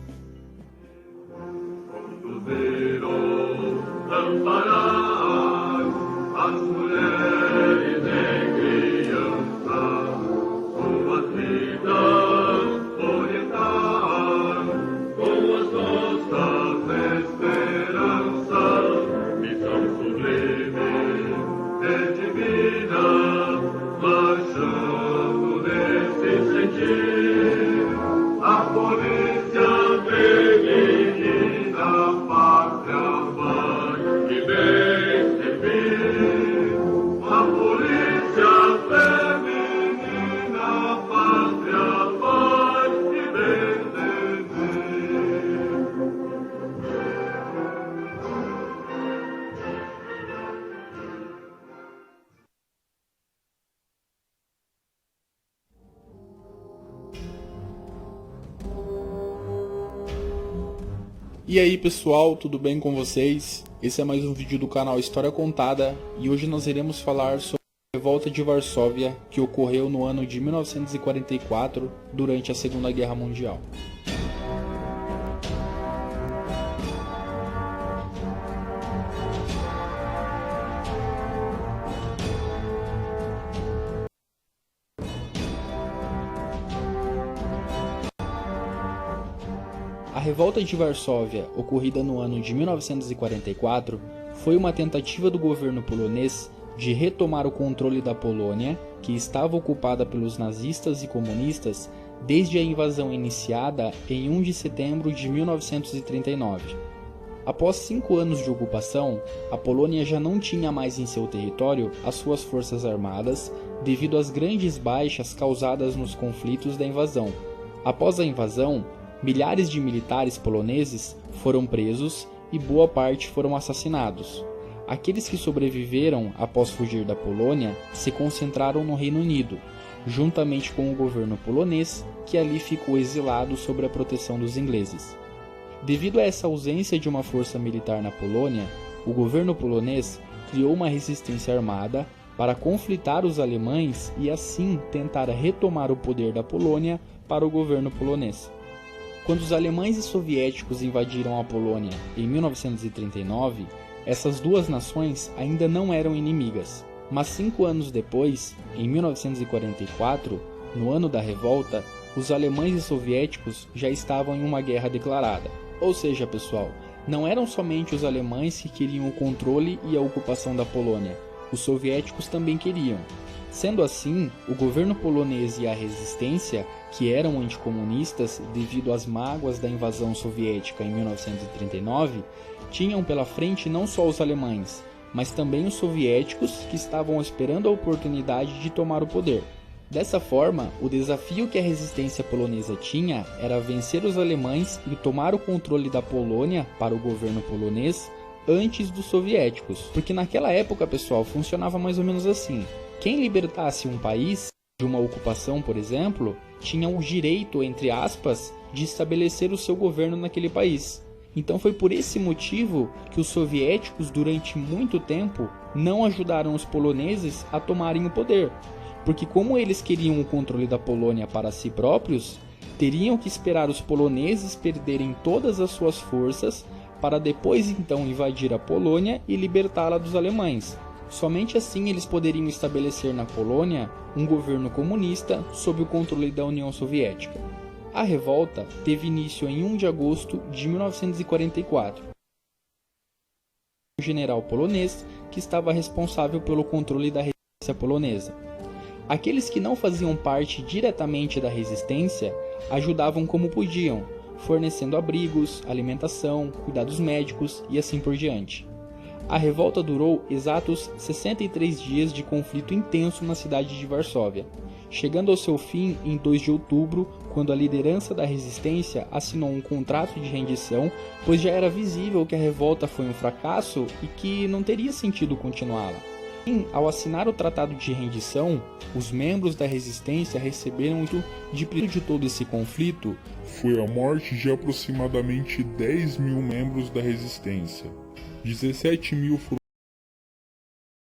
E aí pessoal, tudo bem com vocês? Esse é mais um vídeo do canal História Contada e hoje nós iremos falar sobre a Revolta de Varsóvia que ocorreu no ano de 1944 durante a Segunda Guerra Mundial. A Revolta de Varsóvia, ocorrida no ano de 1944, foi uma tentativa do governo polonês de retomar o controle da Polônia, que estava ocupada pelos nazistas e comunistas desde a invasão iniciada em 1 de setembro de 1939. Após 5 anos de ocupação, a Polônia já não tinha mais em seu território as suas forças armadas devido às grandes baixas causadas nos conflitos da invasão. Após a invasão, milhares de militares poloneses foram presos e boa parte foram assassinados. Aqueles que sobreviveram após fugir da Polônia se concentraram no Reino Unido, juntamente com o governo polonês, que ali ficou exilado sob a proteção dos ingleses. Devido a essa ausência de uma força militar na Polônia, o governo polonês criou uma resistência armada para conflitar os alemães e assim tentar retomar o poder da Polônia para o governo polonês. Quando os alemães e soviéticos invadiram a Polônia em 1939, essas duas nações ainda não eram inimigas. Mas 5 anos depois, em 1944, no ano da revolta, os alemães e soviéticos já estavam em uma guerra declarada. Ou seja, pessoal, não eram somente os alemães que queriam o controle e a ocupação da Polônia, os soviéticos também queriam. Sendo assim, o governo polonês e a resistência, que eram anticomunistas devido às mágoas da invasão soviética em 1939, tinham pela frente não só os alemães, mas também os soviéticos que estavam esperando a oportunidade de tomar o poder. Dessa forma, o desafio que a resistência polonesa tinha era vencer os alemães e tomar o controle da Polônia para o governo polonês antes dos soviéticos, porque naquela época, pessoal, funcionava mais ou menos assim. Quem libertasse um país de uma ocupação, por exemplo, tinha o direito, entre aspas, de estabelecer o seu governo naquele país. Então foi por esse motivo que os soviéticos, durante muito tempo, não ajudaram os poloneses a tomarem o poder. Porque como eles queriam o controle da Polônia para si próprios, teriam que esperar os poloneses perderem todas as suas forças para depois então invadir a Polônia e libertá-la dos alemães. Somente assim eles poderiam estabelecer na Polônia um governo comunista sob o controle da União Soviética. A revolta teve início em 1 de agosto de 1944. O general polonês que estava responsável pelo controle da resistência polonesa. Aqueles que não faziam parte diretamente da resistência ajudavam como podiam, fornecendo abrigos, alimentação, cuidados médicos e assim por diante. A revolta durou exatos 63 dias de conflito intenso na cidade de Varsóvia, chegando ao seu fim em 2 de outubro, quando a liderança da resistência assinou um contrato de rendição, pois já era visível que a revolta foi um fracasso e que não teria sentido continuá-la. Ao assinar o tratado de rendição, os membros da resistência receberam de todo esse conflito foi a morte de aproximadamente 10 mil membros da resistência. 17 mil foram